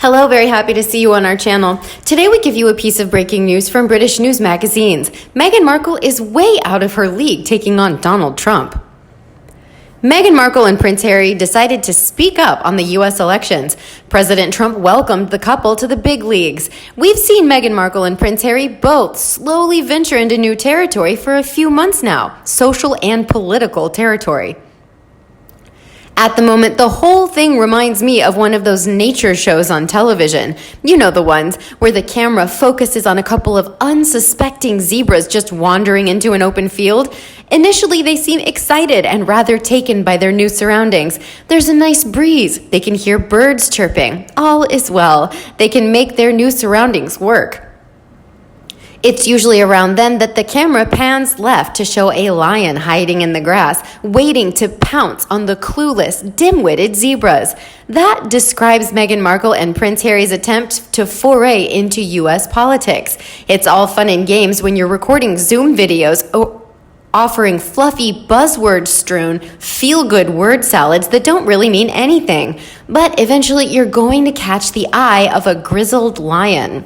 Hello, very happy to see you on our channel. Today we give you a piece of breaking news from British news magazines. Meghan Markle is way out of her league taking on Donald Trump. Meghan Markle and Prince Harry decided to speak up on the U.S. elections. President Trump welcomed the couple to the big leagues. We've seen Meghan Markle and Prince Harry both slowly venture into new territory for a few months now, social and political territory. At the moment, the whole thing reminds me of one of those nature shows on television. You know, the ones where the camera focuses on a couple of unsuspecting zebras just wandering into an open field. Initially, they seem excited and rather taken by their new surroundings. There's a nice breeze. They can hear birds chirping. All is well. They can make their new surroundings work. It's usually around then that the camera pans left to show a lion hiding in the grass, waiting to pounce on the clueless, dim-witted zebras. That describes Meghan Markle and Prince Harry's attempt to foray into U.S. politics. It's all fun and games when you're recording Zoom videos offering fluffy, buzzword-strewn, feel-good word salads that don't really mean anything. But eventually, you're going to catch the eye of a grizzled lion.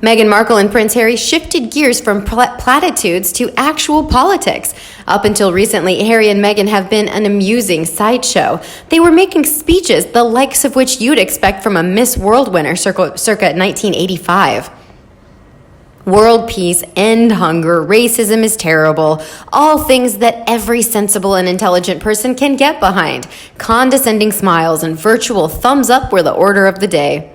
Meghan Markle and Prince Harry shifted gears from platitudes to actual politics. Up until recently, Harry and Meghan have been an amusing sideshow. They were making speeches, the likes of which you'd expect from a Miss World winner circa 1985. World peace, end hunger, racism is terrible, all things that every sensible and intelligent person can get behind. Condescending smiles and virtual thumbs up were the order of the day.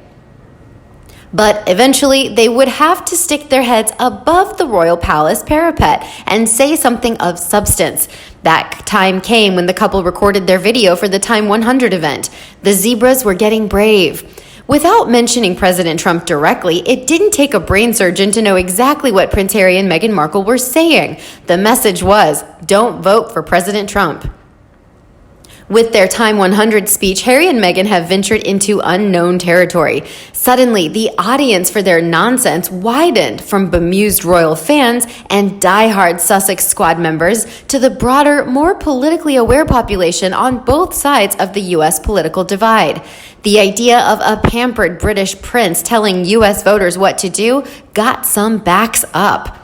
But eventually, they would have to stick their heads above the royal palace parapet and say something of substance. That time came when the couple recorded their video for the Time 100 event. The zebras were getting brave. Without mentioning President Trump directly, it didn't take a brain surgeon to know exactly what Prince Harry and Meghan Markle were saying. The message was, don't vote for President Trump. With their Time 100 speech, Harry and Meghan have ventured into unknown territory. Suddenly, the audience for their nonsense widened from bemused royal fans and diehard Sussex Squad members to the broader, more politically aware population on both sides of the U.S. political divide. The idea of a pampered British prince telling U.S. voters what to do got some backs up.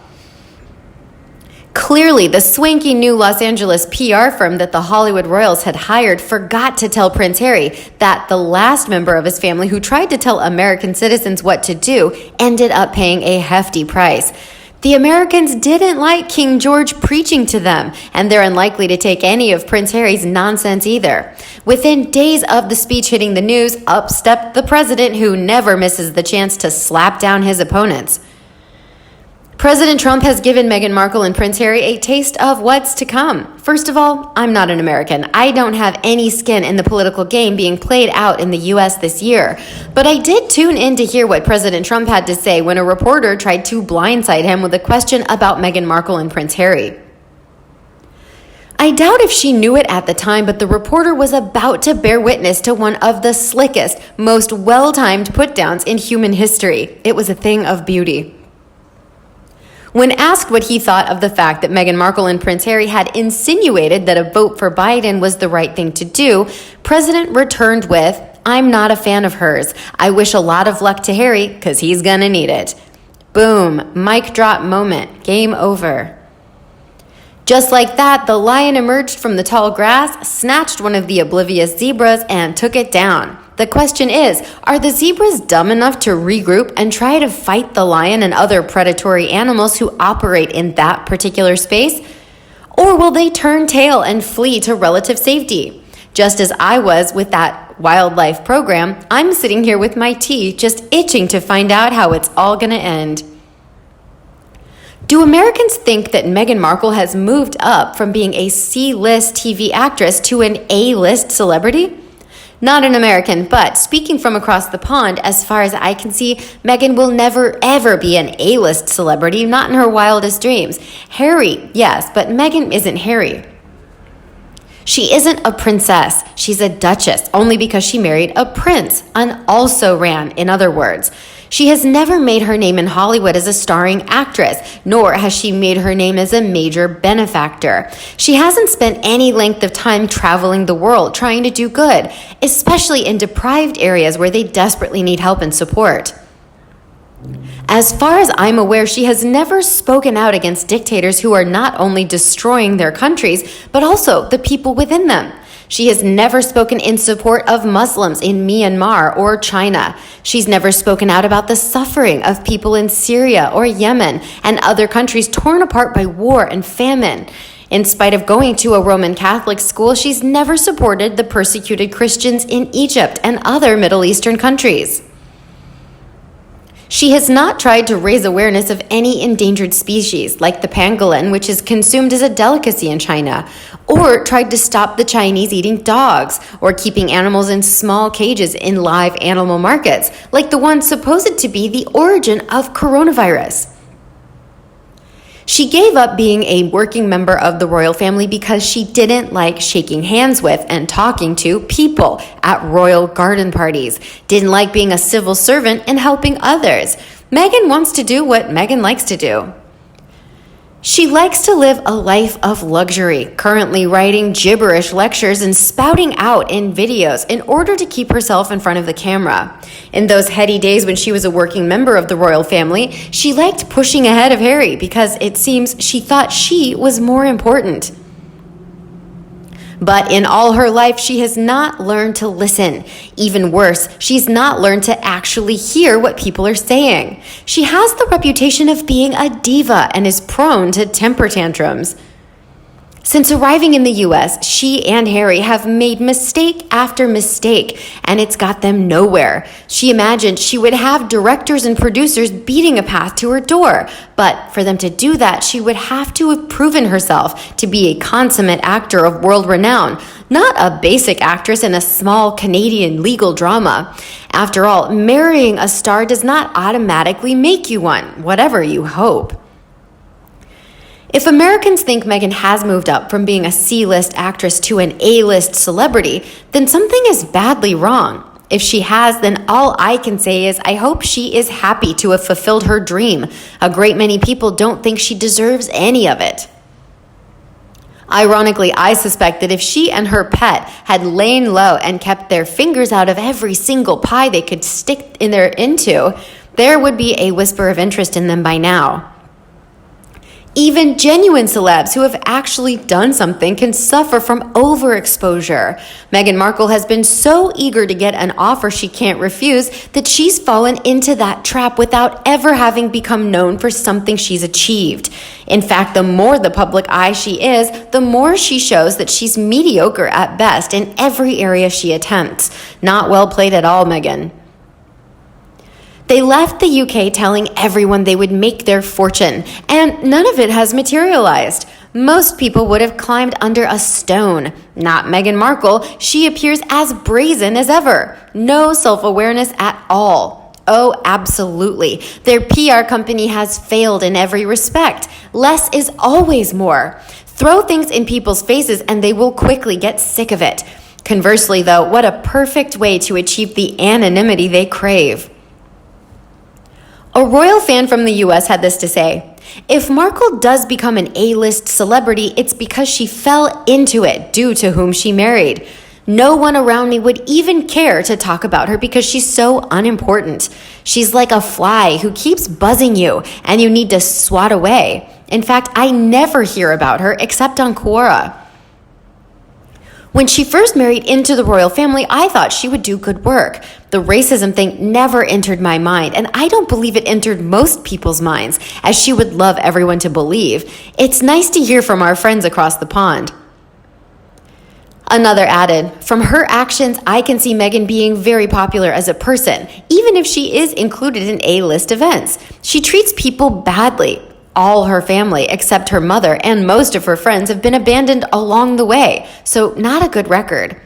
Clearly, the swanky new Los Angeles PR firm that the Hollywood royals had hired forgot to tell Prince Harry that the last member of his family who tried to tell American citizens what to do ended up paying a hefty price. The Americans didn't like King George preaching to them, and they're unlikely to take any of Prince Harry's nonsense either. Within days of the speech hitting the news, up stepped the president, who never misses the chance to slap down his opponents. President Trump has given Meghan Markle and Prince Harry a taste of what's to come. First of all, I'm not an American. I don't have any skin in the political game being played out in the U.S. this year. But I did tune in to hear what President Trump had to say when a reporter tried to blindside him with a question about Meghan Markle and Prince Harry. I doubt if she knew it at the time, but the reporter was about to bear witness to one of the slickest, most well-timed put-downs in human history. It was a thing of beauty. When asked what he thought of the fact that Meghan Markle and Prince Harry had insinuated that a vote for Biden was the right thing to do, President returned with, "I'm not a fan of hers. I wish a lot of luck to Harry, because he's gonna need it." Boom, mic drop moment, game over. Just like that, the lion emerged from the tall grass, snatched one of the oblivious zebras, and took it down. The question is, are the zebras dumb enough to regroup and try to fight the lion and other predatory animals who operate in that particular space? Or will they turn tail and flee to relative safety? Just as I was with that wildlife program, I'm sitting here with my tea, just itching to find out how it's all gonna end. Do Americans think that Meghan Markle has moved up from being a C-list TV actress to an A-list celebrity? Not an American, but speaking from across the pond, as far as I can see, Meghan will never ever be an A-list celebrity, not in her wildest dreams. Harry, yes, but Meghan isn't Harry. She isn't a princess. She's a duchess, only because she married a prince, an also-ran, in other words. She has never made her name in Hollywood as a starring actress, nor has she made her name as a major benefactor. She hasn't spent any length of time traveling the world trying to do good, especially in deprived areas where they desperately need help and support. As far as I'm aware, she has never spoken out against dictators who are not only destroying their countries, but also the people within them. She has never spoken in support of Muslims in Myanmar or China. She's never spoken out about the suffering of people in Syria or Yemen and other countries torn apart by war and famine. In spite of going to a Roman Catholic school, she's never supported the persecuted Christians in Egypt and other Middle Eastern countries. She has not tried to raise awareness of any endangered species, like the pangolin, which is consumed as a delicacy in China, or tried to stop the Chinese eating dogs, or keeping animals in small cages in live animal markets, like the one supposed to be the origin of coronavirus. She gave up being a working member of the royal family because she didn't like shaking hands with and talking to people at royal garden parties, didn't like being a civil servant and helping others. Meghan wants to do what Meghan likes to do. She likes to live a life of luxury, currently writing gibberish lectures and spouting out in videos in order to keep herself in front of the camera. In those heady days when she was a working member of the royal family, she liked pushing ahead of Harry because it seems she thought she was more important. But in all her life, she has not learned to listen. Even worse, she's not learned to actually hear what people are saying. She has the reputation of being a diva and is prone to temper tantrums. Since arriving in the US, she and Harry have made mistake after mistake, and it's got them nowhere. She imagined she would have directors and producers beating a path to her door, but for them to do that, she would have to have proven herself to be a consummate actor of world renown, not a basic actress in a small Canadian legal drama. After all, marrying a star does not automatically make you one, whatever you hope. If Americans think Meghan has moved up from being a C-list actress to an A-list celebrity, then something is badly wrong. If she has, then all I can say is I hope she is happy to have fulfilled her dream. A great many people don't think she deserves any of it. Ironically, I suspect that if she and her pet had lain low and kept their fingers out of every single pie they could stick into, there would be a whisper of interest in them by now. Even genuine celebs who have actually done something can suffer from overexposure. Meghan Markle has been so eager to get an offer she can't refuse that she's fallen into that trap without ever having become known for something she's achieved. In fact, the more the public eye she is, the more she shows that she's mediocre at best in every area she attempts. Not well played at all, Meghan. They left the UK telling everyone they would make their fortune, and none of it has materialized. Most people would have climbed under a stone. Not Meghan Markle. She appears as brazen as ever. No self-awareness at all. Oh, absolutely. Their PR company has failed in every respect. Less is always more. Throw things in people's faces and they will quickly get sick of it. Conversely, though, what a perfect way to achieve the anonymity they crave. A royal fan from the US had this to say: if Markle does become an A-list celebrity, it's because she fell into it due to whom she married. No one around me would even care to talk about her because she's so unimportant. She's like a fly who keeps buzzing you and you need to swat away. In fact, I never hear about her except on Quora. When she first married into the royal family, I thought she would do good work. The racism thing never entered my mind, and I don't believe it entered most people's minds, as she would love everyone to believe. It's nice to hear from our friends across the pond. Another added, from her actions, I can see Meghan being very popular as a person, even if she is included in A-list events. She treats people badly. All her family, except her mother and most of her friends, have been abandoned along the way, so not a good record.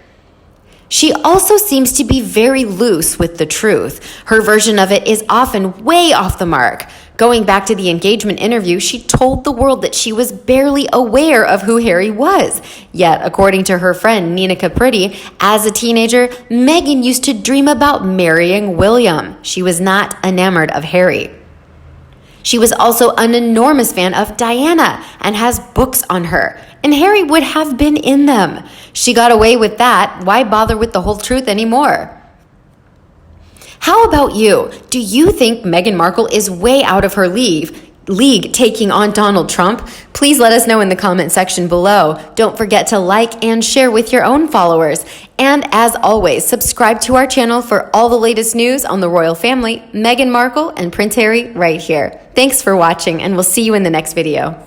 She also seems to be very loose with the truth. Her version of it is often way off the mark. Going back to the engagement interview, she told the world that she was barely aware of who Harry was. Yet, according to her friend Nina Capritti, as a teenager, Meghan used to dream about marrying William. She was not enamored of Harry. She was also an enormous fan of Diana and has books on her, and Harry would have been in them. She got away with that. Why bother with the whole truth anymore? How about you? Do you think Meghan Markle is way out of her league taking on Donald Trump? Please let us know in the comment section below. Don't forget to like and share with your own followers. And as always, subscribe to our channel for all the latest news on the royal family, Meghan Markle and Prince Harry right here. Thanks for watching, and we'll see you in the next video.